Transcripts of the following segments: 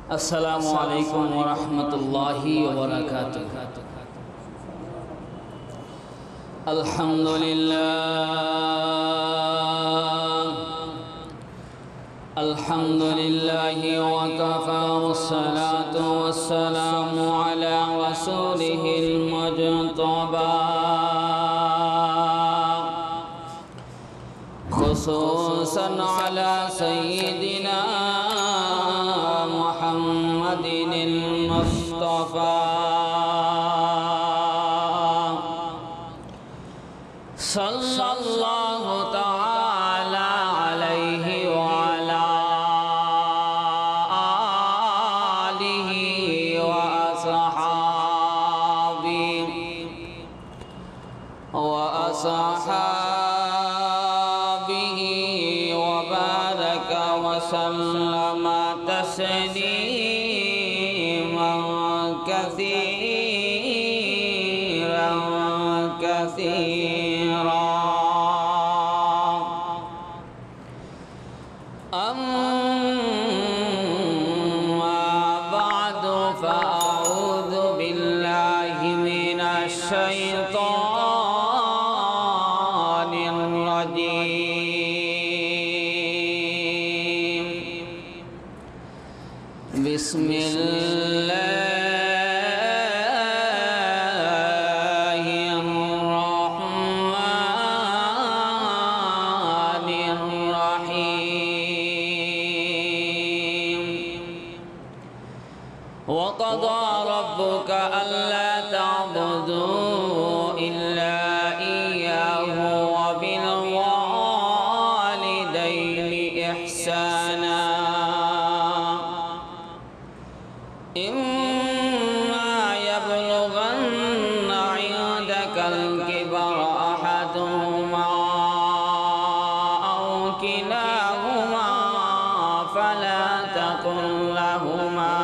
আসসালামু আলাইকুম ওয়া রাহমাতুল্লাহি ওয়া বারাকাতুহু। আলহামদুলিল্লাহি ওয়া কাফা ওয়াসসালাতু ওয়াসসালামু আলা রাসূলিহিল মুজতাবা খুসুসান আলা সাইয়্যিদিনা মুহাম্মাদিনিল মুস্তাফা সাল্লাল্লাহু তাআলা আলাইহি ওয়া আলা আলিহি ওয়া আসহাবিহি ওয়া বারাকা ওয়া সাল্লামা তাসলিমান কাসীরান কাসীরা। أما بعد فأعوذ بالله من الشيطان الرجيم. بسم الله الرحمن الرحيم. وقضى ربك ألا تعبدوا إلا إياه وبالوالدين إحسانا. إما يبلغن عندك الكبر أحدهما أو كلاهما فلا تقل لهما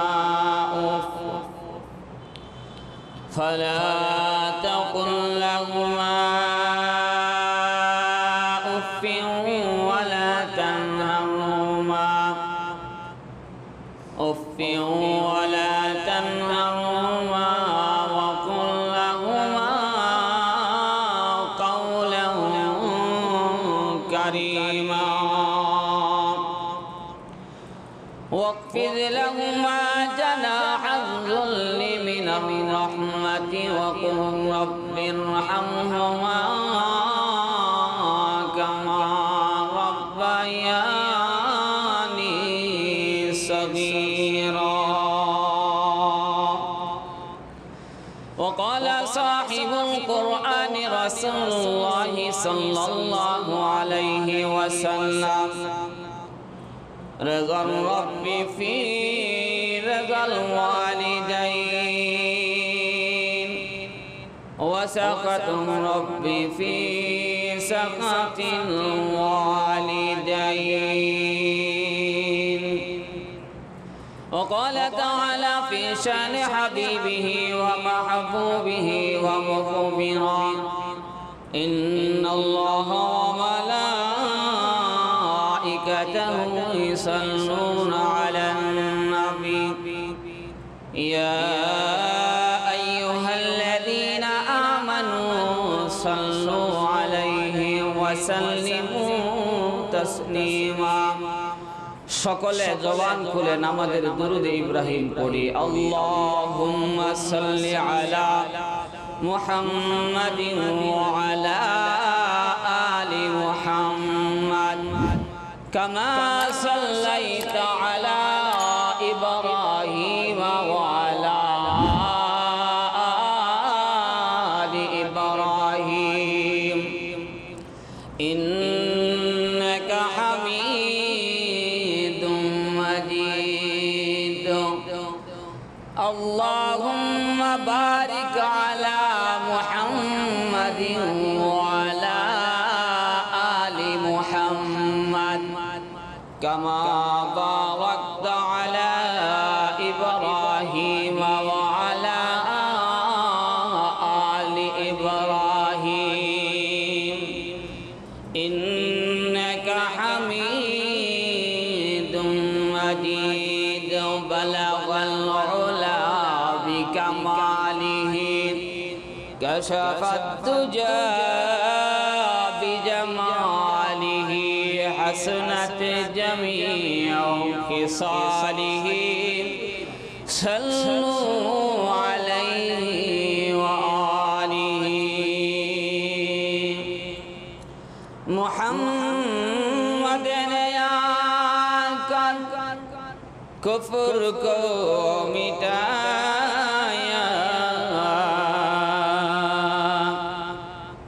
أف ولا تنهرهما وقل لهما قولا كريما. واخفض لهما جناح الذل من الرحمة وقل رب ارحمهما كما ربياني صغيرا. وقال صاحب القرآن رسول الله صلى الله عليه وسلم رضا الرب في رضا الوالدين وسخط الرب في سخط الوالدين. وقال تعالى في شان حبيبه ومحبوبه ومخبرا إن الله وملائكته يصلون على النبي يا أيها الذين آمنوا صلوا عليه وسلموا تسليما. সকলে জবান খুলে আমাদের দুরূদ ইব্রাহিম পড়ি। আল্লাহুম্মা সাল্লি আলা মুহাম্মাদিন ওয়া আলা আলি মুহাম্মাদ কামা সাল্লাইতা আলা ইব্রাহিম ওয়া আলা আলি ইব্রাহিম ইন্নাকা হামিদুম مجيد. اللهم بارك على محمد وعلى آل محمد كما باركت على إبراهيم وعلى آل إبراهيم إنك حميد مجيد. بلغ العلا بكماله كشف الدجى بجماله حسنت جميع خصاله صلوا عليه وآله محمد या कर कुफ्र को मिटाया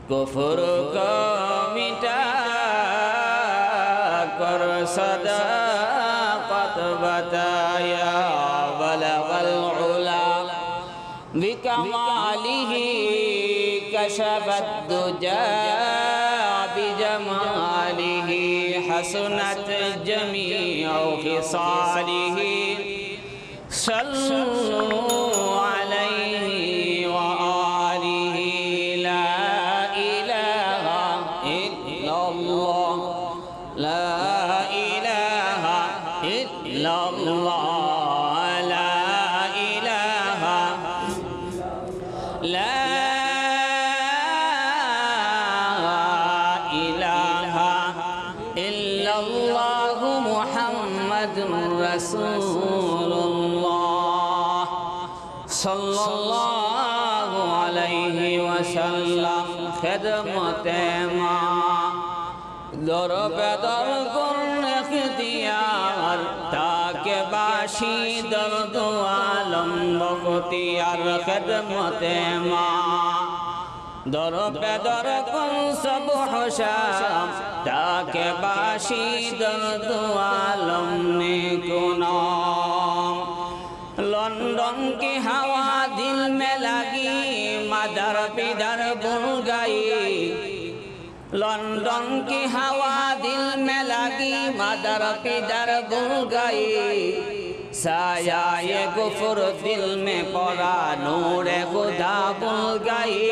कुफ्र को मिटा कर सदाकत बताया बलगल उला बिकमालिही कशफत दुजा बिजमालिही हसनत जमीअ खिसालिही सल्लु अलैहि व आलिही ला इलाहा इल्लल्लाह ला इलाहा इल्लल्लाह ला इलाहा ला इलाहा इल्लल्लाह मुहम्मदुर रसूलुल्लाह सल्लल्लाहु अलैहि वसल्लम खिदमते मा दर बेदर कुन इख्तियार ताके बाशी दर्द आलम बख्तियार खिदमते मा दर बेदर कुन सब हुशाम ताके बाशी दर्द आलम ने कुनाम लंदन की हवा दिल में लगी मदर पिदर भूल गई लंदन की हवा दिल में लगी मदर पिदर भूल गई साया ये गुफर दिल में पड़ा नूर खुदा भूल गई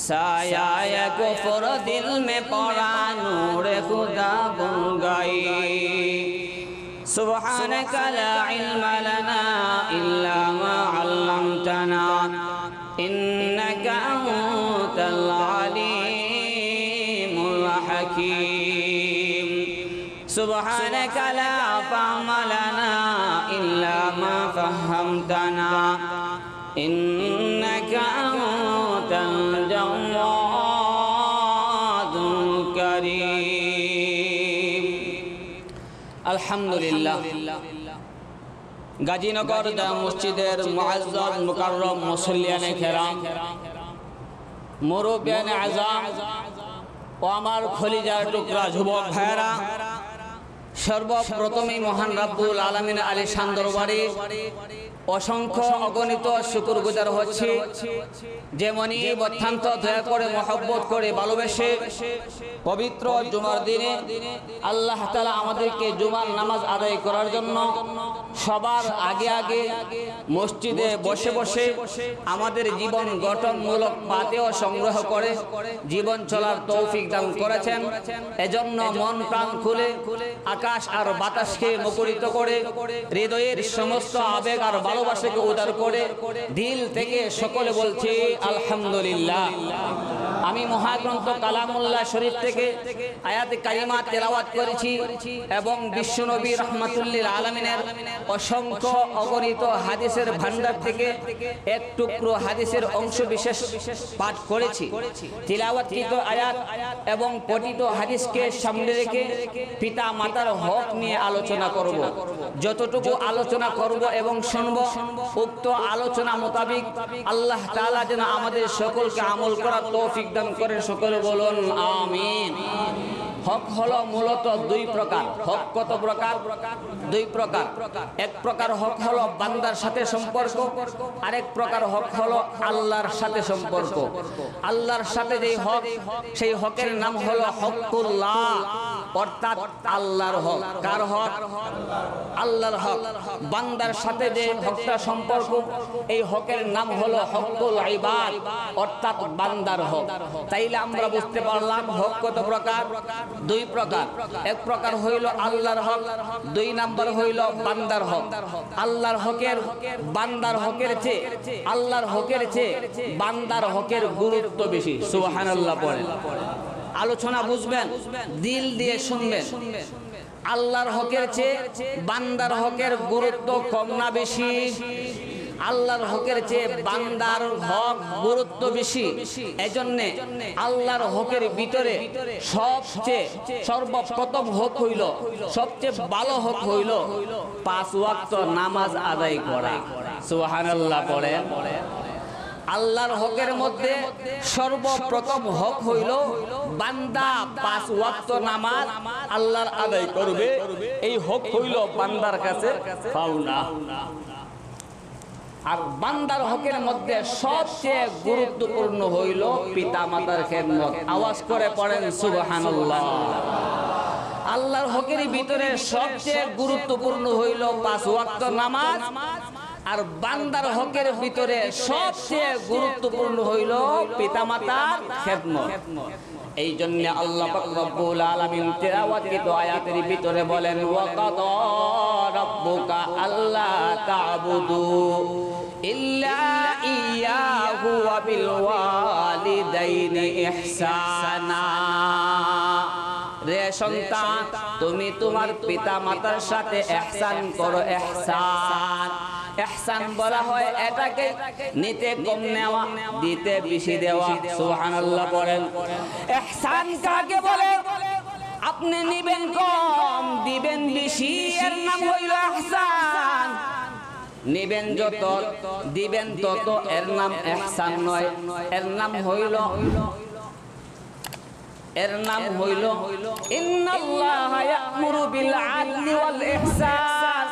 साया ये गुफर दिल में पड़ा नूर खुदा भूल गई सुब्हानक ला इल्म लना इल्ला मा अल्लमतना इन्नका अंतल अलीमुल हकीम सुब्हानक ला फहम लना इल्ला मा फहमतना इन्नका अंतल जव्वादुल करीम अल्हम्दुलिल्लाह गाजीनगर मस्जिदेर मुअज्जज मुकर्रम मुसल्लियाने केराम मुरब्बियाने आज़ाम ও আমার খলিজার টুকরা যুবক ভাইরা সর্বপ্রথমে মহান রব্বুল আলামিন আলিশান দরবারে অসংখ্য অগণিত শুকরগুজার হচ্ছে যেমনি অত্যন্ত দয়া করে মহব্বত করে ভালোবেসে পবিত্র জুমার দিনে আল্লাহ তাআলা আমাদেরকে জুমার নামাজ আদায় করার জন্য সবার আগে আগে মসজিদে বসে বসে আমাদের জীবন গঠনমূলক পাথেয় সংগ্রহ করে জীবন চলার তৌফিক দান করেছেন। এজন্য মন প্রাণ খুলে আকাশ আর বাতাসকে মুখরিত করে হৃদয়ের সমস্ত আবেগ আর ভালোবাসাকে উদার করে দিল থেকে সকলে বলছি আলহামদুলিল্লাহ। আমি মহাগ্রন্থ কালামুল্লাহ শরীফ থেকে আয়াত কারিমা তেলাওয়াত করেছি এবং বিশ্বনবী রাহমাতুল্লিল আলামিনের অসংখ্য অগণিত হাদিসের ভান্ডার থেকে এক টুকরো হাদিসের অংশ বিশেষ পাঠ করেছি। তিলাওয়াতকৃত আয়াত এবং পঠিত হাদিসকে সামনে রেখে পিতা মাতার হক নিয়ে আলোচনা করব। যতটুকু আলোচনা করব এবং শুনব উক্ত আলোচনা মোতাবেক আল্লাহ তাআলা যেন আমাদের সকলকে আমল করার তৌফিক দান করেন। সকলে বলুন আমিন। হক হলো মূলত দুই প্রকার। হক কত প্রকার? দুই প্রকার। এক প্রকার হক হলো বান্দার সাথে সম্পর্ক, আরেক প্রকার হক হলো আল্লাহর সাথে সম্পর্ক। আল্লাহর সাথে যেই হক, সেই হকের নাম হলো হকুল্লাহ। অর্থাৎ আল্লাহর হক। কার হক? আল্লাহর হক। বান্দার সাথে যে হকটা সম্পর্ক, এই হকের নাম হলো হকুল ইবাদ, অর্থাৎ বান্দার হক। তাইলে আমরা বুঝতে পারলাম হক কত প্রকার? দুই প্রকার। এক প্রকার হইল আল্লাহর হক, দুই নাম্বার হইল বান্দার হক। আল্লাহর হকের বান্দার হকের চেয়ে, আল্লাহর হকের চেয়ে বান্দার হকের গুরুত্ব বেশি। সুবহানাল্লাহ পড়েন। আলোচনা বুঝবেন, দিল দিয়ে শুনবেন। আল্লাহর হকের চেয়ে বান্দার হকের গুরুত্ব কম না বেশি? আল্লাহর হকের চেয়ে বান্দার হক গুরুত্ব বেশি। এজন্যে আল্লাহর হকের ভিতরে সবচেয়ে সর্বপ্রথম হক হইল, সবচেয়ে ভালো হক হইল 5 ওয়াক্ত নামাজ আদায় করা। সুবহানাল্লাহ পড়েন। আল্লাহর হকের মধ্যে সর্বপ্রথম হক হইল বান্দা 5 ওয়াক্ত নামাজ আল্লাহর আদায় করবে। এই হক হইল বান্দার কাছে পাওনা। আর বান্দার হকের মধ্যে সবচেয়ে গুরুত্বপূর্ণ হইল পিতা মাতার খেদমত। আওয়াজ করে পড়েন সুবহানাল্লাহ। আল্লাহর হকের ভিতরে সবচেয়ে গুরুত্বপূর্ণ হইল 5 ওয়াক্ত নামাজ, আর বান্দার হকের ভিতরে সবচেয়ে গুরুত্বপূর্ণ হইল পিতামাতার খেদমত। এই জন্য আল্লাহ পাক রব্বুল আলামিন তেলাওয়াতকৃত আয়াতের ভিতরে বলেন, ওয়া কাদা রাব্বুকা আল্লা তা'বুদু ইল্লা ইয়্যাহু ওয়া বিল ওয়ালিদাইনি ইহসানা। রে সন্তান, তুমি তোমার পিতা মাতার সাথে ইহসান করো। ইহসান, ইহসান বলা হয় এটাকে নিতে কম নেওয়া, দিতে বেশি দেওয়া। সুবহানাল্লাহ পড়েন। ইহসান কাকে বলে? আপনি নিবেন কম, দিবেন বেশি, এর নাম হইল ইহসান। নিবেন যত, দিবেন তত, এর নাম ইহসান নয়। এর নাম হইল ইন্নাল্লাহা ইয়া'মুরু বিল আদলি ওয়াল ইহসান।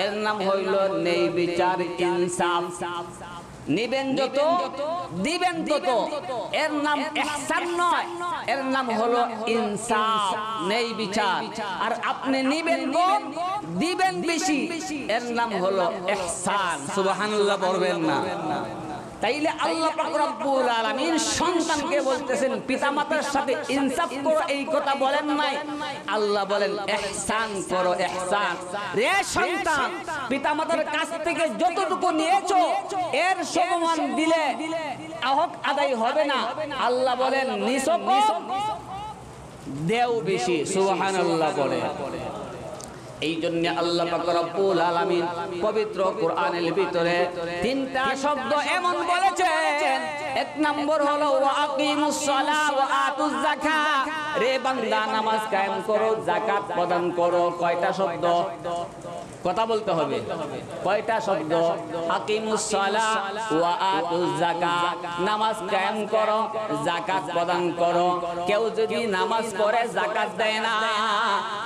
এর নাম হইল ন্যায় বিচার, ইনসাফ। নিবেন যত, দিবেন তত, এর নাম ইহসান নয়, এর নাম হলো ইনসাফ, ন্যায় বিচার। আর আপনি নিবেন কম, দিবেন বেশি, এর নাম হলো ইহসান। সুবহানাল্লাহ বলবেন না? তাইলে আল্লাহ পাক রব্বুল আলামিন সন্তানকে বলতেছেন পিতামাতার সাথে ইনসাফ করো, এই কথা বলেন নাই। আল্লাহ বলেন ইহসান করো, ইহসান। রে সন্তান, পিতামাতার কাছ থেকে যতটুকু নিয়েছো এর সমান দিলে হক আদায় হবে না। আল্লাহ বলেন নিছো কম, দেও বেশি। সুবহানাল্লাহ বলে। এই জন্য আল্লাহ পাক রব্বুল আলামিন পবিত্র কোরআনের ভিতরে 3টা শব্দ এমন বলেছেন। এক নম্বর হলো ওয়া আকিমুস সালাহ ওয়া আতুজ যাকাত। রে বান্দা, নামাজ কায়েম করো, যাকাত প্রদান করো। কয়টা শব্দ? কথা বলতে হবে। কয়টা শব্দ? আকিমুস সালাহ ওয়া আতুজ যাকাত। নামাজ কায়েম করো, যাকাত প্রদান করো। কেউ যদি নামাজ পড়ে যাকাত দেয় না,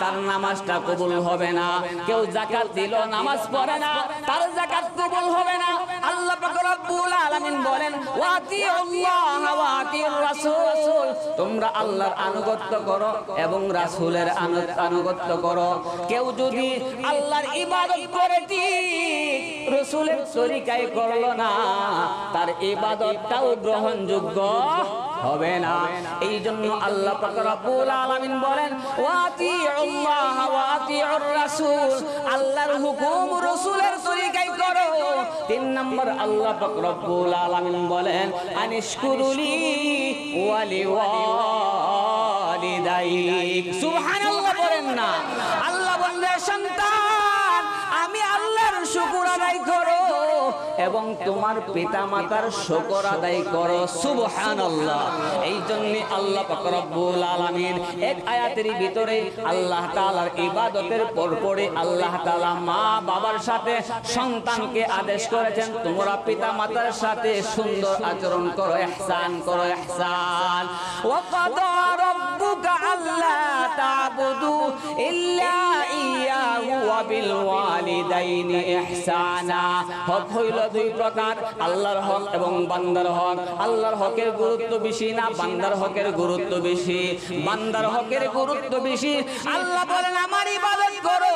তার নামাজটা কবুল হবে না। কেউ যাকাত দিল, নামাজ পড়ে না, তার যাকাত কবুল হবে না। আল্লাহ পাক রব্বুল আলামিন বলেন ওয়াতিউল্লাহ ওয়া আতিউর রাসূল। তোমরা আল্লাহর আনুগত্য করো এবং রাসূলের আনুগত্য করো। কেউ যদি আল্লাহর ইবাদত করে ঠিক রাসূলের তরিকায় করলো না, তার ইবাদতটাও গ্রহণযোগ্য হবে না। এই জন্য আল্লাহ পাক রব্বুল আলামিন বলেন ওয়াতিউল্লাহ ওয়া আতিউর রাসূল। আল্লাহর হুকুম রাসূলের তরিকায় করো। 3 নম্বর আল্লাহ পাক রব্বুল আলামিন বলেন আনিশকুরুলি ওয়া লিওয়ালিদাইক। সুবহানাল্লাহ বলেন না? আল্লাহ বললেন সন্তান, আমি আল্লাহর শুকর আদায় করো এবং তোমার পিতামাতার শুকর আদায় করো। সুবহানাল্লাহ। এই জন্য আল্লাহ পাক রব্বুল আলামিন এক আয়াতের ভিতরে আল্লাহ তাআলার ইবাদতের পরপরই আল্লাহ তাআলা মা বাবার সাথে সন্তানকে আদেশ করেছেন তোমরা পিতামাতার সাথে সুন্দর আচরণ করো, ইহসান করো, ইহসান। ওয়া কাদা রাব্বুকা আল্লা তা'বুদু ইল্লা ইয়াহু ওয়া বিল ওয়ালিদাইনি ইহসানা। হক হইল দুই প্রকার, আল্লাহর হক এবং বান্দার হক। আল্লাহর হকের গুরুত্ব বেশি না বান্দার হকের গুরুত্ব বেশি? বান্দার হকের গুরুত্ব বেশি। আল্লাহ বলেন আমার ইবাদত করো।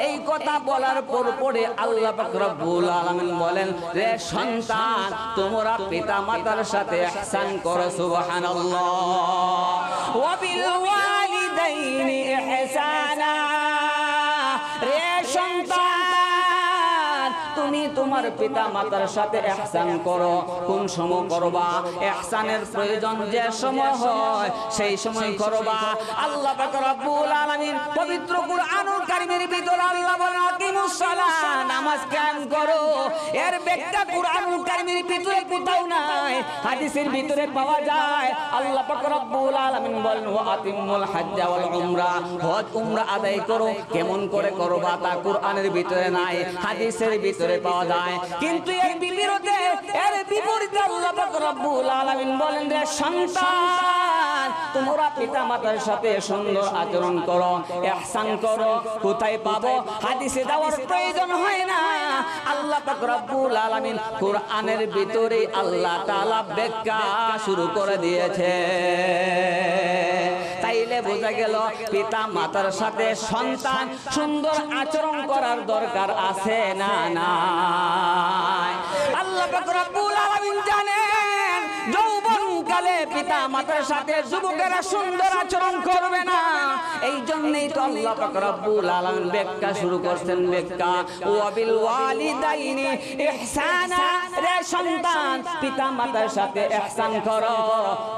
এই কথা বলার পরে আল্লাহ পাক রব্বুল আলামিন বলেন, রে সন্তান তোমরা পিতা মাতার সাথে ইহসান করো। সুবহানাল্লাহ। ওয়া বিল ওয়ালিদাইনি ইহসানা। রে সন্তান তুমি তোমার পিতা মাতার সাথে ইহসান করো। কোন সময় করবা? ইহসানের প্রয়োজন যে সময় হয় সেই সময় করবা। আল্লাহ পাক রব্বুল আলামিন পবিত্র কুরআনুল কারীমের ভিতরে আল্লাহ বলেন আকিমুস সালাহ, নামাজ কায়েম করো। এর ব্যাখ্যা কুরআনুল কারীমের ভিতরে কোথাও নাই, হাদিসের ভিতরে পাওয়া যায়। আল্লাহ পাক রব্বুল আলামিন বলেন ওয়া আতিমুল হজ্জ ওয়াল উমরা, হজ উমরা আদায় করো। কেমন করে করবা তা কুরআনের ভিতরে নাই, হাদিসের ভিতরে পাওয়া যায়। কিন্তু এর বিপরীতে আল্লাহ পাক রব্বুল আলামিন বলেন রে সন্তান তোমরা পিতা মাতার সাথে সুন্দর আচরণ করো, ইহসান করো। কোথায় পাবো? হাদিসে দেওয়ার প্রয়োজন হয় না। আল্লাহ পাক রব্বুল আলামিন কুরআনের ভিতরে আল্লাহ তাআলা ব্যাখ্যা শুরু করে দিয়েছে। তাইলে বোঝা গেল পিতা মাতার সাথে সন্তান সুন্দর আচরণ করার দরকার আছে না নাই? আল্লাহ পাক রব্বুল আলামিন জানেন যৌবনকালে পিতা মাতার সাথে যুবকেরা সুন্দর আচরণ করবে না। এই জন্যই তো আল্লাহ পাক রব্বুল আলামিন ব্যাখ্যা শুরু করছেন। ব্যাখ্যা ওয়া বিল ওয়ালিদাইনি ইহসানা। রে সন্তান পিতা মাতার সাথে ইহসান করো।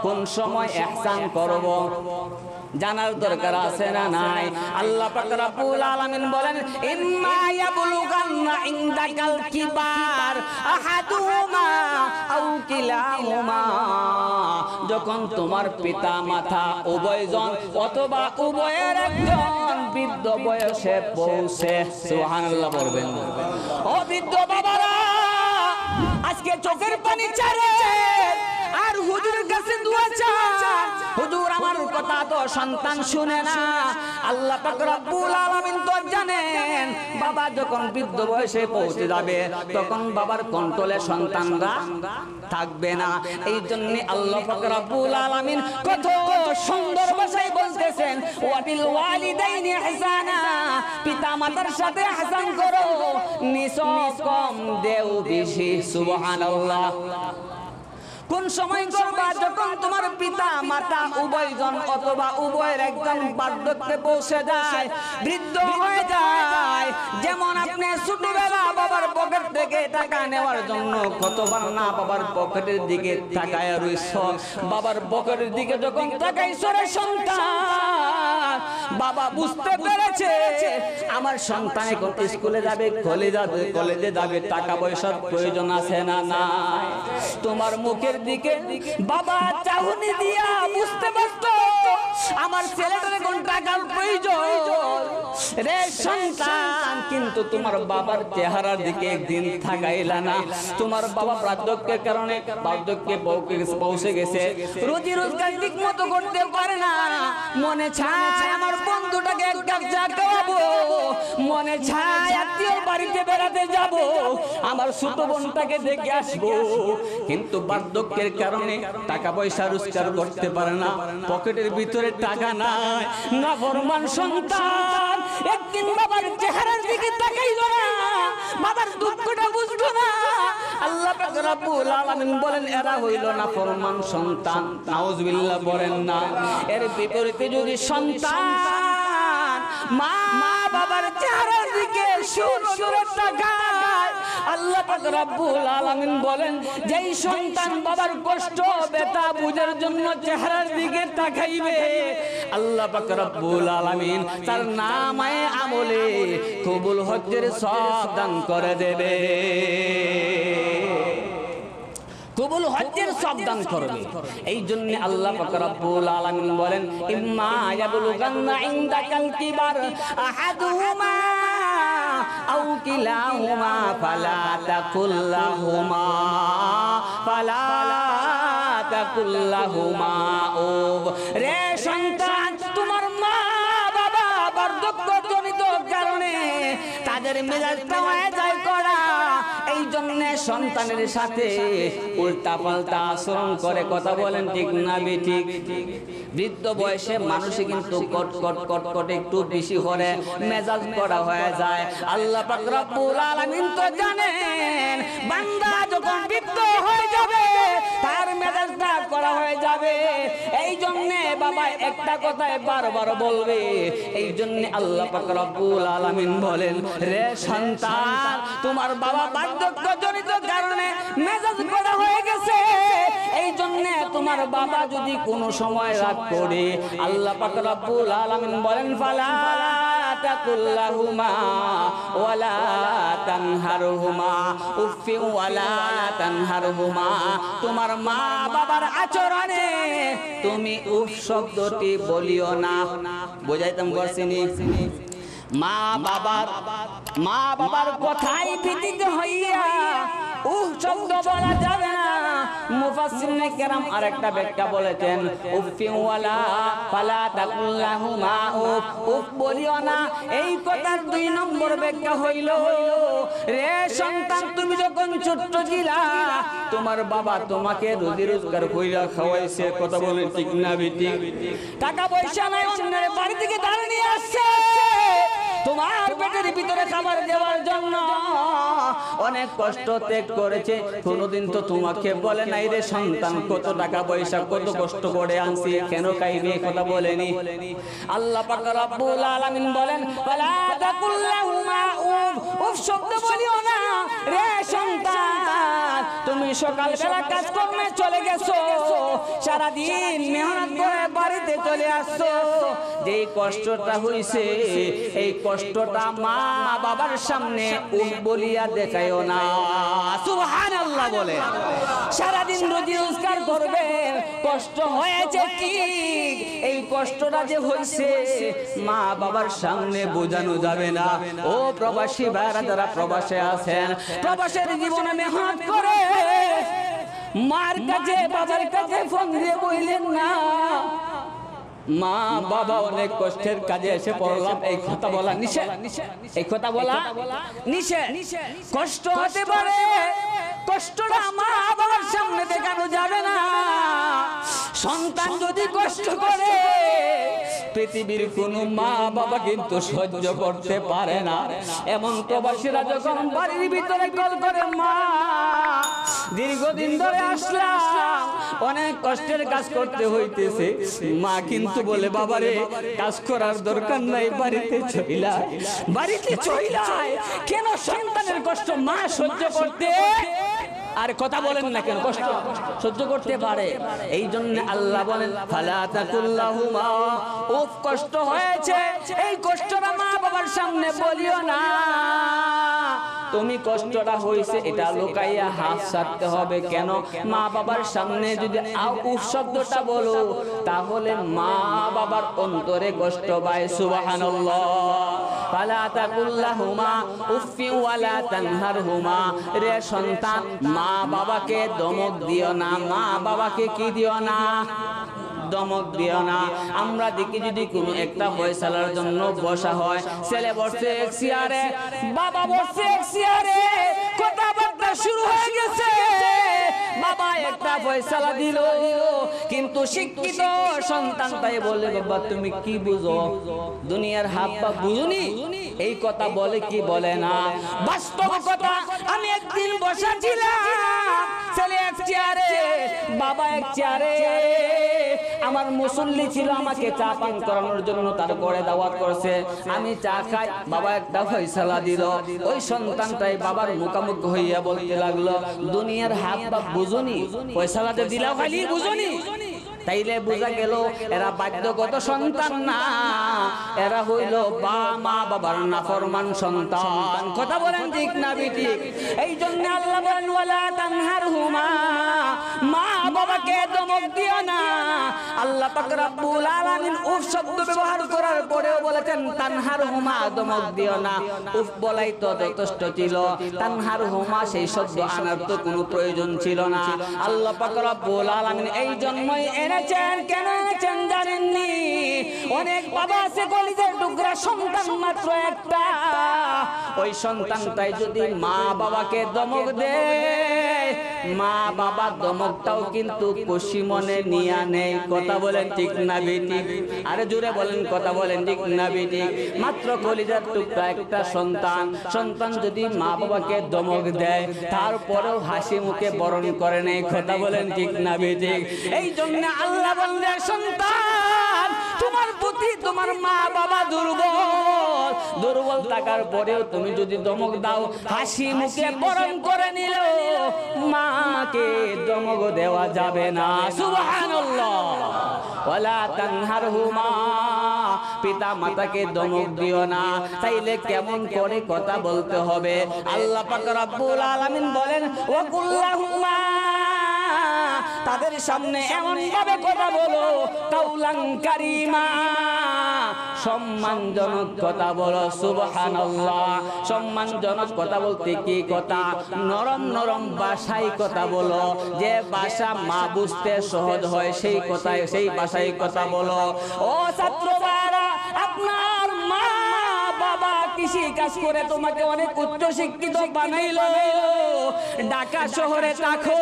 কোন সময় ইহসান করব জানার দরকার আছে না নাই? আল্লাহ পাক রব্বুল আলামিন বলেন ইম্মা ইয়াবলুগান্না ইনদাকাল কিবার আহাদুহুমা আও কিলাহুমা। যখন তোমার পিতা মাতা উভয়জন অথবা উভয়ের একজন বৃদ্ধ বয়সে পৌঁছে, সুবহানাল্লাহ বলবেন। ও বৃদ্ধ বাবারা আজকে চোখের পানি ছাড়ে আর হুজুরের কাছে দোয়া চান। হুজুর আমার কথা তো সন্তান শুনে না। আল্লাহ পাক রব্বুল আলামিন তো জানেন বাবা যখন বৃদ্ধ বয়সে পৌঁছে যাবে তখন বাবার কন্ট্রোলে সন্তানরা থাকবে না। এই জন্য আল্লাহ পাক রব্বুল আলামিন কত সুন্দর ভাষায় বলতেছেন ওয়া বিল ওয়ালিদাইনি ইহসানা। পিতা মাতার সাথে ইহসান করো, নিছক কম দেও বেশি। সুবহানাল্লাহ। কোন সময় করবা? যখন তোমার পিতা মাতা উভয়জন অথবা উভয়ের একজন বার্ধক্যে পৌঁছে যায়, বৃদ্ধ হয়ে যায়। যেমন আপনি ছোটবেলা বাবার পকেট থেকে টাকা নেওয়ার জন্য কতবার না বাবার পকেটের দিকে তাকায় রইছ। বাবার পকেটের দিকে যখন তাকাইছ রে সন্তান, বাবা বুঝতে পেরেছে আমার সন্তান এখন স্কুলে যাবে, কলেজে যাবে, টাকা পয়সার প্রয়োজন আছে না নাই? তোমার মুখের দিকে বাবা চাহনি দিয়া বুঝতে পারতো আমার ছেলেটার কোন টাকার প্রয়োজন রে সন্তান। কিন্তু তোমার বাবার চেহারার দিকে একদিন তাকাইলা না। তোমার বাবা বার্ধক্যের কারণে বার্ধক্যে পৌঁছে গেছে, রুজি রোজগার ঠিক মতো করতে পারে না। মনে চায় আমার বন্ধুটাকে এক কাপ চা খাওয়াবো, মনে চায় আত্মীয়র বাড়িতে বেড়াতে যাব, আমার ছোট বোনটাকে দেখে আসবো। কিন্তু বার্ধক্যের কারণে টাকা পয়সা রোজগার করতে পারে না, পকেটের ভিতরে টাকা নাই। নাফরমান সন্তান একদিন বাবার চেহারার দিকে তাকাইল না, বাবার দুঃখটা বুঝলো না। আল্লাহ পাক রব্বুল আলামিন বলেন এরা হইল নাফরমান সন্তান। নাউজুবিল্লাহ বলেন না। এর বিপরীতে যদি সন্তান মা বাবার চেহারার দিকে সুন্দর তাকায়, আল্লাহ পাক রব্বুল আলামিন বলেন যেই সন্তান বাবার কষ্ট ব্যথা বুঝার জন্য চেহারার দিকে তাকাইবে, আল্লাহ পাক রব্বুল আলামিন তার নামায়ে আমলে কবুল হজ্জের সওয়াব দান করে দেবে, কবুল হজ্জের সওয়াব দান করবে। এই জন্য আল্লাহ পাক রব্বুল আলামিন বলেন ইম্মা ইয়াবলুগান্না ইনদাকাল কিবার আহাদুহুমা আও কিলাহুমা ফালা তাকুল লাহুমা ও রে সন্তান তাদের মেজাজটা হয়ে যায় কড়া। এই জন্য সন্তানের সাথে উল্টা পাল্টা আচরণ করে, কথা বলেন ঠিক না বেঠিক? বৃদ্ধ বয়সে মানুষে কিন্তু কটকট একটু বেশি করে মেজাজ করা হয়ে যায়। আল্লাহ পাক রব্বুল আলামিন তো জানেন বান্দা যখন বৃদ্ধ হয়ে যাবে তার মেজাজটা করা হয়ে যাবে। এই জন্য বাবা একটা কথায় বারবার বলবে। এই জন্য আল্লাহ পাক রব্বুল আলামিন বলেন, রে সন্তান, তোমার বাবা বার্ধক্যজনিত কারণে মেজাজ করা হয়ে গেছে। এই জন্য তোমার বাবা যদি কোনো সময় রাগ করে, আল্লাহ পাক রব্বুল আলামিন বলেন, ফালা তাকুল্লাহুমা ওয়ালা তানহারহুমা উফি ওয়ালা তানহারহুমা। তোমার মা বাবার আচরণে তুমি উফ শব্দটি বলিও না। বুঝাইতাম পারছিনি? মা বাবার কথাই ভিত্তিতে হইয়া উফ শব্দ বলা যাবে না। মুফাসসিরিনে কেরাম আরেকটা ব্যাখ্যা বলেছেন, উফি ওয়ালা ফালা তাকুল্লাহুমা উফ বলিও না। এই কথার 2 নম্বর ব্যাখ্যা হইল, রে সন্তান, তুমি যখন ছোট্ট ছিলা তোমার বাবা তোমাকে রুজি রোজগার কইরা খাওয়াইছে, কথা বলেন ঠিক না বেঠিক? টাকা পয়সা নাই, অন্যের বাড়ি থেকে ধার নিয়ে আসছে তোমার পেটের ভিতরে খাবার দেওয়ার জন্য। অনেক কষ্ট ত্যাগ করেছে, কোনোদিন তো তোমাকে বলে নাই, রে সন্তান কত টাকা পয়সা কত কষ্ট করে আনছি, কেন খাইবি, কথা বলেনি। আল্লাহ পাক রব্বুল আলামিন বলেন, ফালা তাকুল্লাহুমা উফ শব্দ বলিও না। রে সন্তান, তুমি সকালবেলা কাজ কর্মে চলে গেছো, সারা দিন মেহনত করে বাড়িতে চলে আসছো, যে কষ্টটা হইছে এই কষ্টটা মা বাবার সামনে উফ বলিয়া দেখায়ও না। সুবহানাল্লাহ বলে। সারা দিন রুজি রোজগার করবেন, কষ্ট হয়েছে ঠিক, এই কষ্টটা যে হইছে মা বাবার সামনে বোঝানো যাবে না। ও প্রবাসী ভাইরা যারা প্রবাসে আছেন, প্রবাসের জীবনে মেহনত করে মার কাছে বাবার কাছে ফোন দিয়ে বললেন না, মা বাবা অনেক কষ্টের কাজে এসে পড়লাম, এই কথা বলা নিষেধ। এই কথা বলা নিষেধ। কষ্ট হতে পারে, কষ্টটা মা বাবার সামনে দেখানো যাবে না। সন্তান যদি কষ্ট করে পৃথিবীর কোনো মা বাবা কিন্তু সহ্য করতে পারে না। এমন প্রবাসীরা যখন বাড়ির ভিতরে কল করে, মা দীর্ঘদিন ধরে আসলাম, অনেক কষ্টের কাজ করতে হইতেছে, মা কিন্তু বলে, বাবারে কাজ করার দরকার নাই, বাড়িতে চইলাই। কেন সন্তানের কষ্ট মা সহ্য করতে আর কথা বলেন না কেন? কষ্ট সহ্য করতে পারে। এই জন্য আল্লাহ বলেন, ফালা তাকুল্লাহুমা উফ কষ্ট হয়েছে, এই কষ্টটা মা বাবার সামনে বলিও না। তুমি কষ্টটা হইছে এটা লুকাইয়া হাত ছাড়তে হবে। কেন? মা বাবার সামনে যদি উফ শব্দটা বলো তাহলে মা বাবার অন্তরে কষ্ট পায়। সুবহানাল্লাহ। ফালা তাকুল্লাহুমা উফি ওয়ালা তানহারহুমা। রে সন্তান, মা বাবাকে ধমক দিও না, মা বাবাকে কি দিও না? দমক দিও না। আমরা দেখি যদি কোনো একটা ফয়সালার জন্য বসা হয়, ছেলে বসছে এক চেয়ারে, বাবা বসছে এক চেয়ারে, কথাবার্তা শুরু হয়ে গেছে, বাবা একটা ফয়সালা দিল, কিন্তু শিক্ষিত সন্তান তাই বলে, বাবা তুমি কি বুঝো, দুনিয়ার হাত পা বুঝুনি? এই কথা বলে কি বলে না? বাস্তব কথা। আমি একদিন বসা ছিলাম, ছেলে এক চেয়ারে, বাবা এক চেয়ারে। আমার মুসল্লি ছিল, আমাকে চা পান করানোর জন্য তার ঘরে দাওয়াত করছে। আমি চা খাই, বাবা একটা ফয়সালা দিল। ওই সন্তানটাই বাবার মুখামুখি হইয়া বলতে লাগলো, দুনিয়ার হাত পা বুঝুনি, ফয়সালাতে দিলাও খালি বুঝুনি। তাইলে বোঝা গেল এরা বাধ্যগত সন্তান না, এরা হইল মা বাবার নাফরমান সন্তান। কথা বলেন ঠিক না বেঠিক? এই জন্য আল্লাহ বলেন, ওয়ালা তানহারহুমা, মা বাবাকে ধমক দিও না। আল্লাহ পাক রব্বুল আলামিন উফ শব্দ ব্যবহার করার পরেও বলেছেন তানহারহুমা, ধমক দিও না। উফ বলাই তো যথেষ্ট ছিল, তানহারহুমা সেই শব্দ আনার তো কোনো প্রয়োজন ছিল না। আল্লাহ পাক রব্বুল আলামিন এই জন্যই কেন এনেছেন জানেননি? অনেক বাবা আছে কলিজার টুকরা টুকরা সন্তান মাত্র একটা, ওই সন্তানটাই যদি মা বাবাকে দমক দেয়, মা বাবা দমকটাও কিন্তু খুশি মনে নিয়ে নেই। কথা বলেন ঠিক না বেঠিক? আরে জোরে বলেন, কথা বলেন ঠিক না বেঠিক? মাত্র কলিজার টুকরা একটা সন্তান, সন্তান যদি মা বাবাকে দমক দেয় তারপরেও হাসি মুখে বরণ করে নেই। কথা বলেন ঠিক না বেঠিক? এই জন্য আল্লাহ বললেন, সন্তান তোমার প্রতি তোমার মা বাবা দুর্বল, দুর্বল থাকার পরেও তুমি যদি দমক দাও, হাসি মুখে বরণ করে নিল, মাকে দমক দেওয়া যাবে না। সুবহানাল্লাহ। ওয়ালা তানহারহুমা, পিতা মাতাকে দমক দিও না। তাইলে কেমন করে কথা বলতে হবে? আল্লাহ পাক রব্বুল আলামিন বলেন, ওয়া কুল্লাহুমা, তাদের সামনে এমন ভাবে কথা বলো, কাউলান কারীমা, সম্মানজনক কথা বলো। সুবহানাল্লাহ। সম্মানজনক কথা বলতে কি কথা? নরম নরম ভাষায় কথা বলো, যে ভাষা মা বুঝতে সহজ হয় সেই কথায়, সেই ভাষায় কথা বলো। ও ছাত্র ভাইরা, আপনার মা বাবা কৃষি কাজ করে তোমাকে অনেক উচ্চ শিক্ষিত বানাইলো, ঢাকা শহরে থাকো,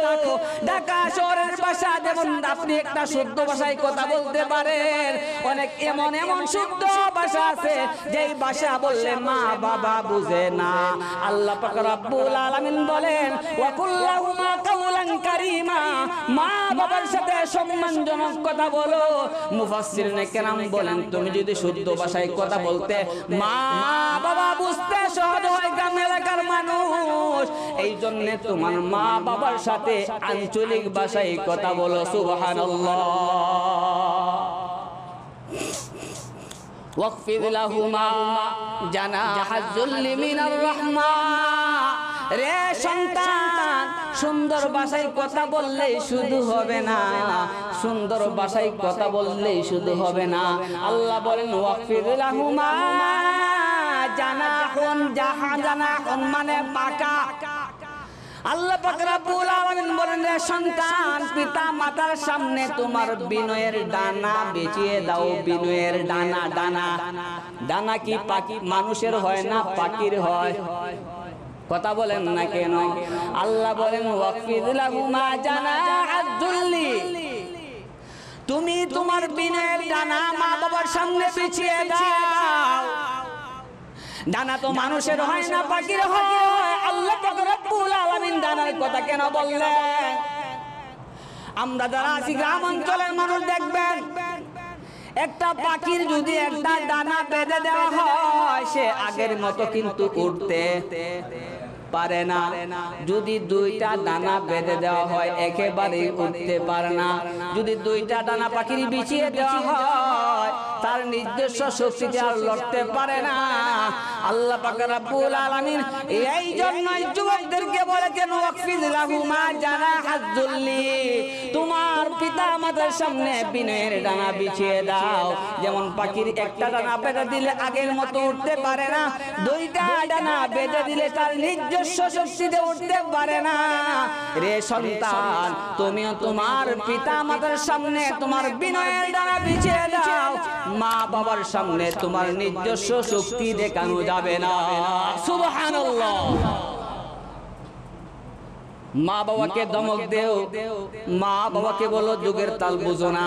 ঢাকা শহরের ভাষা যেমন আপনি একটা শুদ্ধ ভাষায় কথা বলতে পারেন, অনেক এমন এমন শুদ্ধ ভাষা আছে যেই ভাষা বললে মা বাবা বুঝে না। আল্লাহ পাক রব্বুল আলামিন বলেন, ওয়া কুল্লাহুমা কাউলান কারীমা, মা বাবার সাথে সম্মানজনক কথা বলো। মুফাসসিরিনে কেরাম বলেন, তুমি যদি শুদ্ধ ভাষায় কথা বলতে মা বাবা বুঝতে সহজ হয় গ্রাম এলাকার মানুষ, এই জন্য তোমার মা বাবার সাথে আঞ্চলিক ভাষায় কথা বলো। সুবহানাল্লাহ। ওয়াকফিদ লাহুমা জানাহাজ যুল্লি মিনার রাহমা, রে সন্তান সুন্দর ভাষায় কথা বললেই শুধু হবে না, সুন্দর ভাষায় কথা বললেই শুধু হবে না। আল্লাহ বলেন, ওয়াকফিদ লাহুমা জানাহুন, জানাহুন মানে পাকা। আল্লাহ পাক রব্বুল আলামিন বলেন, রে সন্তান পিতা মাতার সামনে তোমার বিনয়ের ডানা বিছিয়ে দাও। বিনয়ের ডানা, ডানা ডানা কি পাখি মানুষের হয় না পাখির হয়? কথা বলেন না কেন? আল্লাহ বলেন, ওয়াকফিদ লাহুমা জানাহাজ যুল্লি, তুমি তোমার বিনয়ের ডানা মা বাবার সামনে বিছিয়ে দাও। ডানা তো মানুষের হয় না পাখির হয়। আল্লাহ পাক রব্বুল আলামিন ডানার কথা কেন বললেন? আমরা যারা আছি গ্রাম অঞ্চলের মানুষ, দেখবেন একটা পাখির যদি একটা ডানা বেঁধে দেওয়া হয়, সে আগের মতো কিন্তু উড়তে পারে না। যদি দুইটা ডানা বেঁধে দেওয়া হয় একেবারে উঠতে পারে না। যদি দুইটা ডানা পাখির বিছিয়ে দেওয়া হয়, তার নিজস্ব শক্তিতে আর লড়তে পারে না। আল্লাহ পাক রব্বুল আলামিন এই জন্যই যুবকদেরকে বলেছেন, ওয়াকফিদ লাহুমা জানাহাজ যুল্লি, তোমার পিতা মাতার সামনে বিনয়ের ডানা বিছিয়ে দাও। যেমন পাখির একটা ডানা বেঁধে দিলে আগের মতো উঠতে পারে না, দুইটা ডানা বেঁধে দিলে তার নিজস্ব শক্তিতে উঠতে পারে না। রে সন্তান, তুমিও তোমার পিতা মাতার সামনে তোমার বিনয়ের ডানা বিছিয়ে দাও। মা বাবার সামনে তোমার নিজস্ব শক্তি দেখানো যাবে না। সুবহানাল্লাহ। মা বাবাকে দমক দেও, মা বাবাকে বলো যুগের তাল বুঝো না,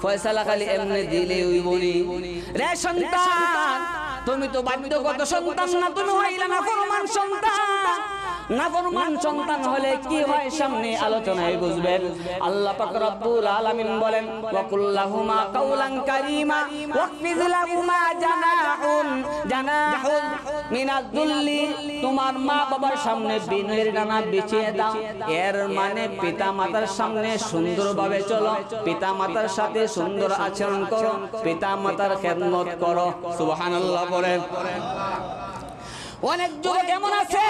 ফয়সালা খালি এমনি দিলে ওই বলি। রে সন্তান, তুমি তো বাধ্যগত সন্তান না, তুমি হইলা না ফরমান সন্তান। নাফরমান সন্তান হলে কি হয় সামনে আলোচনায় বুঝবেন। আল্লাহ পাক রব্বুল আলামিন বলেন, ওয়া কুল্লাহুমা কাউলান কারীমা ওয়াকফিদ লাহুমা জানাহুন মিনাজ যুল্লি, তোমার মা বাবার সামনে বিনয়ের ডানা বিছিয়ে দাও। এর মানে পিতা মাতার সামনে সুন্দরভাবে চলো, পিতা মাতার সাথে সুন্দর আচরণ করো, পিতা মাতার খেদমত করো। সুবহানাল্লাহ বলেন। অনেক যুবক এমন আছে,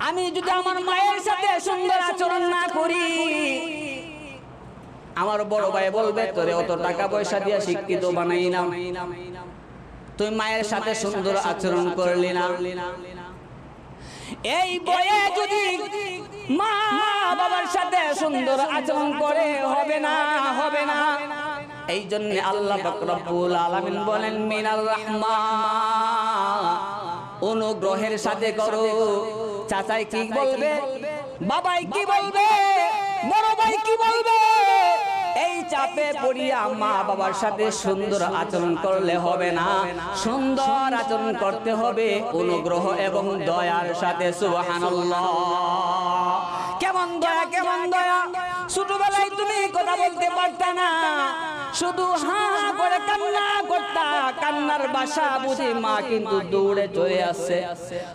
আমি যদি আমার মায়ের সাথে সুন্দর আচরণ না করি, আমার বড় ভাই বলবে তোরে অত টাকা পয়সা দিয়ে শিক্ষিত বানাই না, তুই মায়ের সাথে সুন্দর আচরণ করলি না। এই বয়ে যদি মা বাবার সাথে সুন্দর আচরণ করে হবে না, হবে না। এই জন্য আল্লাহ পাক রব্বুল আলামিন বলেন মিনার রাহমান, অনুগ্রহের সাথে করো। চাচাই কি বলবে, বাবাই কি বলবে, বড় ভাই কি বলবে, এই চাপে পড়িয়া মা বাবার সাথে সুন্দর আচরণ করলে হবে না, সুন্দর আচরণ করতে হবে অনুগ্রহ এবং দয়ার সাথে। সুবহানাল্লাহ। কেমন দয়া, কেমন দয়া! ছোটবেলায় তুমি কথা বলতে পারতা না, শুধু হা হা করে কান্না করতা, কান্নার ভাষা বুঝে মা কিন্তু দৌড়ে চলে আসছে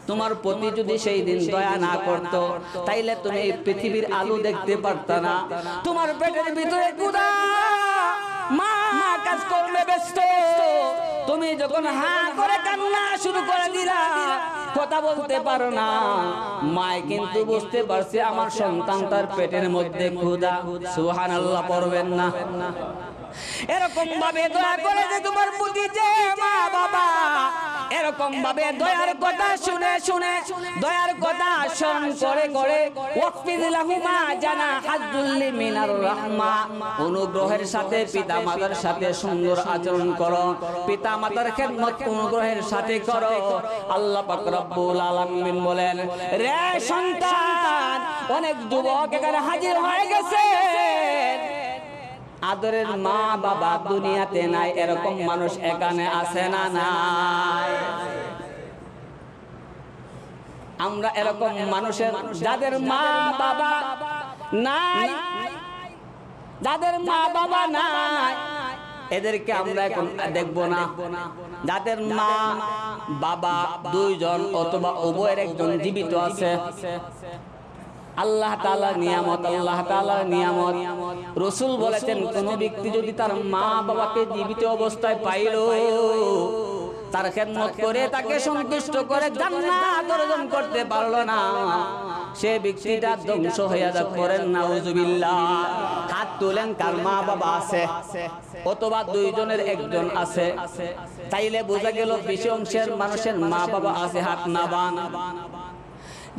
তোমার প্রতি। যদি সেই দিন দয়া না করতো তাইলে তুমি এই পৃথিবীর আলো দেখতে পারতা না। তোমার পেটের ভিতরে ক্ষুধা, মা কাজ করলে ব্যস্ত, তুমি যখন হা করে কান্না শুরু করে দিলা, কথা বলতে পারো না, মায় কিন্তু বুঝতে পারছে আমার সন্তান তার পেটের মধ্যে ক্ষুধা। সুবহানাল্লাহ পড়বেন না? এরকম ভাবে দয়া করে যে তোমার প্রতি যে মা বাবা, এরকম ভাবে দয়ার কথা শুনে শুনে, দয়ার কথা স্মরণ করে করে, ওয়াকফিদ লাহুমা জানাহাযুল্লি মিনার রাহমা, অনুগ্রহের সাথে পিতা মাতার সাথে সুন্দর আচরণ করো, পিতা মাতার খেদমত অনুগ্রহের সাথে করো। আল্লাহ পাক রব্বুল আলামিন বলেন, রে সন্তান, অনেক যুবক এখানে হাজির হয়ে গেছে, আদরের মা বাবা দুনিয়াতে নাই, এরকম মানুষ এখানে আছে না নাই? আমরা এরকম মানুষের, যাদের মা বাবা নাই, যাদের মা বাবা নাই, এদেরকে আমরা এখন দেখব না। যাদের মা বাবা দুইজন অথবা উভয়ের একজন জীবিত আছে, আল্লাহ তাআলার নিয়ামত, আল্লাহ তাআলার নিয়ামত। রাসূল বলেছেন, কোন ব্যক্তি যদি তার মা বাবাকে জীবিত অবস্থায় পাইল, তার খেদমত করে তাকে সন্তুষ্ট করে জান্নাত অর্জন করতে পারলো না, সে ব্যক্তিটা ধ্বংস হয়ে যাক। করেন নাউজুবিল্লাহ। হাত তুলেন কার মা বাবা আছে, অথবা দুইজনের একজন আছে, তাইলে বোঝা গেল বেশি অংশের মানুষের মা বাবা আছে। হাত নাবান।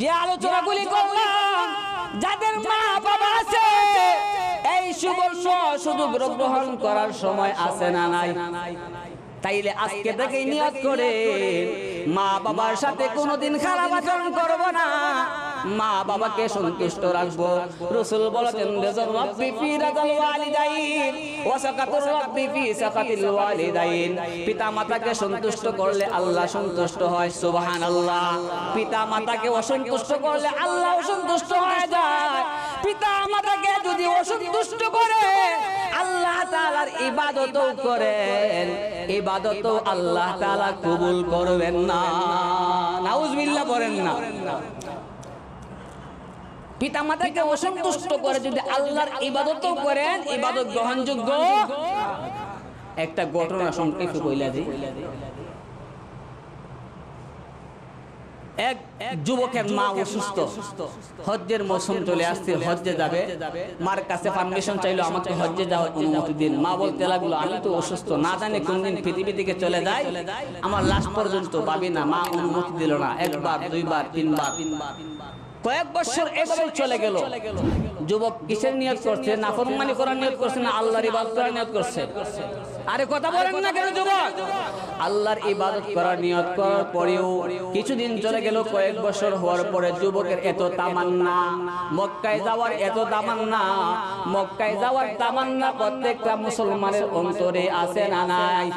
যে আলোচনাগুলি করলাম, যাদের মা বাবা আছে, এই সুবর্ণ সুযোগ গ্রহণ করার সময় আছে না নাই? তাইলে আজকে থেকে নিয়ত করে মা বাবার সাথে কোনোদিন খারাপ আচরণ করব না, মা বাবাকে সন্তুষ্ট রাখবো। রাসূল বলেছেন, রাযাল রাব্বি ফি রাযাল ওয়ালিদাইন ওয়া সাকাতুর রাব্বি ফি সাকাতিল ওয়ালিদাইন। পিতা মাতাকে সন্তুষ্ট করলে আল্লাহ সন্তুষ্ট হয়। সুবহানাল্লাহ। পিতা মাতাকে অসন্তুষ্ট করলে আল্লাহ অসন্তুষ্ট হয়ে যায়। পিতা মাতাকে যদি অসন্তুষ্ট করে আল্লাহ তাআলার ইবাদতও করেন, ইবাদতও আল্লাহ তাআলা কবুল করবেন না। নাউজুবিল্লাহ বলেন না? পিতা মাতাকে অসন্তুষ্ট করে যদি আল্লাহর ইবাদতও করেন, ইবাদত গ্রহণযোগ্য? একটা ঘটনা সংক্ষেপে কইলা দিই। এক যুবকের মা অসুস্থ, হজ্জের মৌসুম চলে আসছে, হজ্জে যাবে, মার কাছে পারমিশন চাইলো, আমাকে হজ্জে যাওয়ার অনুমতি দিন। মা বলতে লাগলো, আমি তো অসুস্থ, না জানি কোন দিন পৃথিবী থেকে চলে যায়, আমার লাশ পর্যন্ত পাবি না। মা অনুমতি দিল না। একবার, দুইবার, তিনবার, কয়েক বছর এভাবে চলে গেল। যুবক কিসের নিয়ত করছে? নাফরমানি করার নিয়ত করছে না আল্লাহর ইবাদত করার নিয়ত করছে? আরে কথা বলেন না কেন যুবক? আল্লাহর ইবাদত করার নিয়ত করার পরেও কিছুদিন চলে গেল, কয়েক বছর হওয়ার পরে যুবকের এত তামান্না, মক্কায় যাওয়ার এত তামান্না, মক্কায় যাওয়ার তামান্না প্রত্যেকটা মুসলমানের অন্তরে আছে না নাই?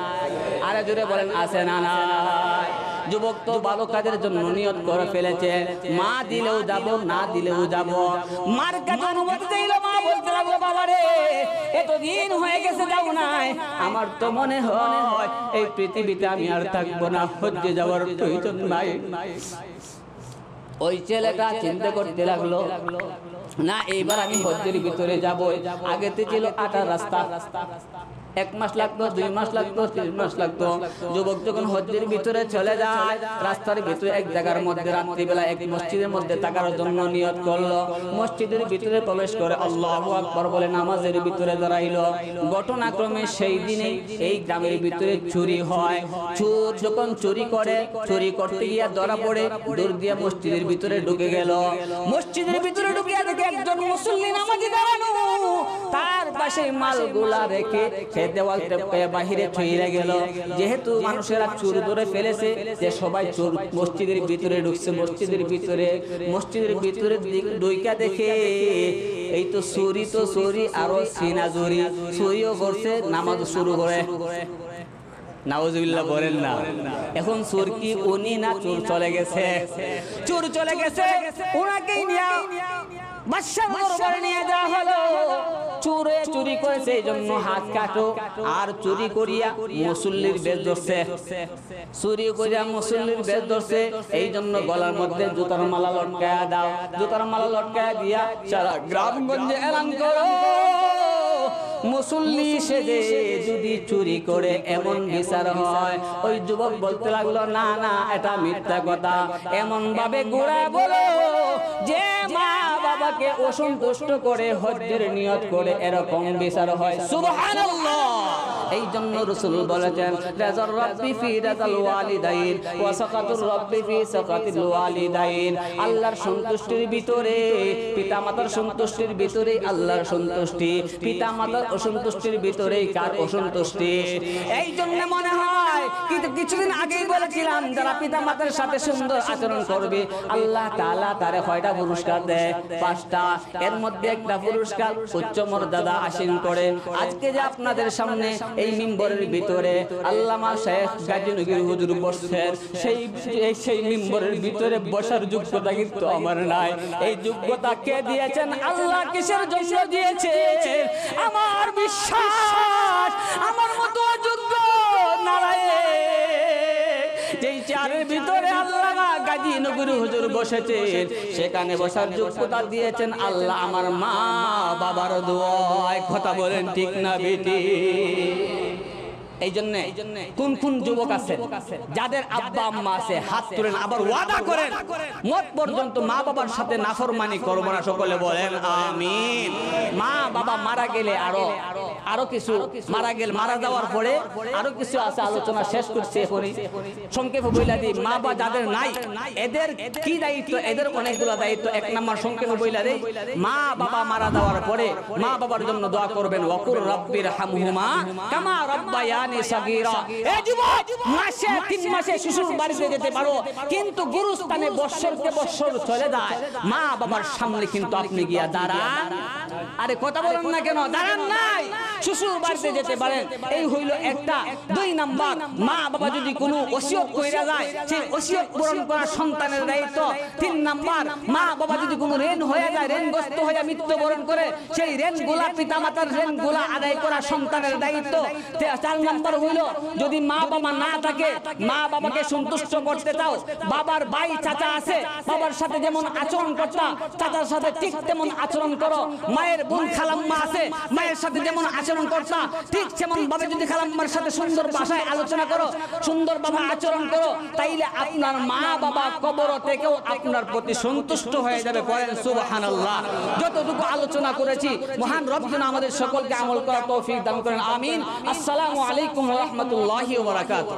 আরে জোরে বলেন, আছে না নাই? যুবক তো ভালো কাজের জন্য নিয়ত করে ফেলেছে, মা দিলেও যাব, না দিলেও যাব। মার কাছে অনুমতি চাইলো, মা বলতে লাগলো, বাবা রে, এতদিন হয়ে গেছে যাও নাই, আমার তো মনে হয় এই পৃথিবীতে আমি আর থাকবো না, হজ্জে যাওয়ার প্রয়োজন নাই। ওই ছেলেটা চিন্তা করতে লাগলো, না এইবার আমি হজ্জের ভিতরে যাব। আগেতে ছিল 8 রাস্তা, 1 মাস লাগতো, 2 মাস লাগতো, 3 মাস লাগতো। যুবক যখন হজ্জের ভিতরে চলে যায়, রাস্তার ভিতরে এক জায়গার মধ্যে রাত্রিবেলা এক মসজিদের মধ্যে থাকার জন্য নিয়ত করলো। মসজিদের ভিতরে প্রবেশ করে আল্লাহু আকবার বলে নামাজের ভিতরে দাঁড়াইলো। ঘটনাক্রমে সেই দিনে এই গ্রামের ভিতরে চুরি হয়। চোর যখন চুরি করে, চুরি করতে গিয়ে ধরা পড়ে, দূর দিয়ে মসজিদের ভিতরে ঢুকে গেল। মসজিদের ভিতরে ঢুকিয়া দেখে একজন মুসল্লি নামাজি দাঁড়ানো, তার পাশে মালগুলা রেখে সে দেওয়াল বাহিরে ছুঁয়ে গেল। যেহেতু মানুষেরা চোর ধরে ফেলেছে, যে সবাই চোর মসজিদের ভিতরে ঢুকছে, মসজিদের ভিতরে ঢুইকা দেখে এই তো চুরি আরো সিনা চুরিও করছে, নামাজ শুরু করে। নাউজুবিল্লাহ বলেন না। এখন চোর কি উনি না চোর চলে গেছে? চোর চলে গেছে, ওনাকেই নিয়ে বাদশার দরবারে নিয়ে যাওয়া হলো। চুরি করেছে এই জন্য হাত কাটো, আর চুরি করিয়া মুসল্লির বেশ ধরছে, চুরি করিয়া মুসল্লির বেশ ধরছে, এই জন্য গলার মধ্যে জুতার মালা লটকায়া দাও। জুতার মালা লটকায়া দিয়া সারা গ্রামগঞ্জে এলান করো, মুসল্লি সেজে যদি চুরি করে এমন বিচার হয়। ওই যুবক বলতে লাগলো, না না, এটা মিথ্যা কথা। এমন ভাবে ঘোরা বলো যে মা বাবাকে অসন্তুষ্ট করে হজ্জের নিয়ত করে এরকম বিচার হয়। সুবহানাল্লাহ। এই জন্য রাসূল বলেছেন, রাজার রাব্বি ফি রাজাল ওয়ালিদাইন ওয়া সাকাতুর রাব্বি ফি সাকাতিল ওয়ালিদাইন। আল্লাহর সন্তুষ্টির ভিতরে, পিতামাতার সন্তুষ্টির ভিতরে আল্লাহর সন্তুষ্টি, পিতামাতার অসন্তুষ্টির ভিতরে কার অসন্তুষ্টি। এই জন্য মনে হয় কিছুদিন আগেই বলেছিলাম, যারা পিতামাতার সাথে সুন্দর আচরণ করবে আল্লাহ তাআলা তারে কয়টা পুরস্কার দেয়? 5টা। এর মধ্যে একটা পুরস্কার উচ্চ মর্যাদা আসীন করে। আজকে যে আপনাদের সামনে এই মিম্বরের ভিতরে আল্লামা শেখ গাজী নগরী হুজুর বসছেন, সেই মিম্বরের ভিতরে বসার যোগ্যতা কিন্তু আমার নাই। এই যোগ্যতা কে দিয়েছেন? আল্লাহ। কিসের জন্য দিয়েছে? আমার বিশ্বাস আমার মতো যোগ্য নারায়ে যেই চেয়ারের ভিতরে আল্লামা গাজী নগরী হুজুর বসেছেন, সেখানে বসার যোগ্যতা দিয়েছেন আল্লাহ আমার মা বাবার দোয়ায়। কথা বলেন ঠিক না বেটি? এই জন্য কোন যুবক আছে যাদের আব্বা আম্মা আছে, হাত তুলেন, আবার ওয়াদা করেন মত পর্যন্ত মা বাবার সাথে নাফরমানি করব না। সকলে বলেন আমিন। মা বাবা মারা গেলে আরো কিছু মারা যাওয়ার পরে আরো কিছু আছে, আলোচনা শেষ করছে এখনই সংক্ষেপে বইলা দিই। মা বাবা যাদের নাই এদের কি দায়িত্ব? এদের অনেকগুলো দায়িত্ব। 1 নাম্বার সংক্ষেপে বইলা দেই, মা বাবা মারা যাওয়ার পরে মা বাবার জন্য দোয়া করবেন, ওয়াকুর রাব্বির হামহুমা কামা রাব্বায়ানি সাগীরা। এই যুবক, মাসে 3 মাসে শ্বশুর বাড়িতে যেতে পারো, কিন্তু গুরুস্থানে বৎসরকে বৎসর চলে যায়, মা বাবার সামনে কিন্তু আপনি গিয়া দাঁড়ান। আরে কথা বলেন না কেন? দাঁড়ান নাই, শ্বশুর বাড়িতে যেতে পারেন। এই হইল একটা। 2 নাম্বার, মা বাবা যদি কোনো ওসিয়ত কইরা যায়, সেই ওসিয়ত পূরণ করা সন্তানের দায়িত্ব। 3 নাম্বার, মা বাবা যদি কোনো ঋণ হয়ে যায়, ঋণগ্রস্ত হয়ে মৃত্যুবরণ করে, সেই ঋণগুলা পিতামাতার ঋণগুলা আদায় করা সন্তানের দায়িত্ব। 4 নাম্বার হইল, যদি মা বাবা না থাকে, মা বাবাকে সন্তুষ্ট করতে চাও, বাবার ভাই চাচা আছে, বাবার সাথে যেমন আচরণ করতা চাচার সাথে ঠিক তেমন আচরণ করো। মায়ের বোন খালাম্মা আছে, মায়ের সাথে যেমন আচরণ করতা ঠিক সেমন ভাবে যদি খালাম্মার সাথে সুন্দর ভাষায় আলোচনা করো, সুন্দর ভাবে আচরণ করো, তাইলে আপনার মা বাবা কবর থেকেও আপনার প্রতি সন্তুষ্ট হয়ে যাবে। বলেন সুবহানাল্লাহ। যতটুকু আলোচনা করেছি মহান রব যেন আমাদের সকলকে আমল করার তৌফিক দান করেন। আমিন। আসসালামু আলাইকুম ওয়া রাহমাতুল্লাহি ওয়া বারাকাতুহু।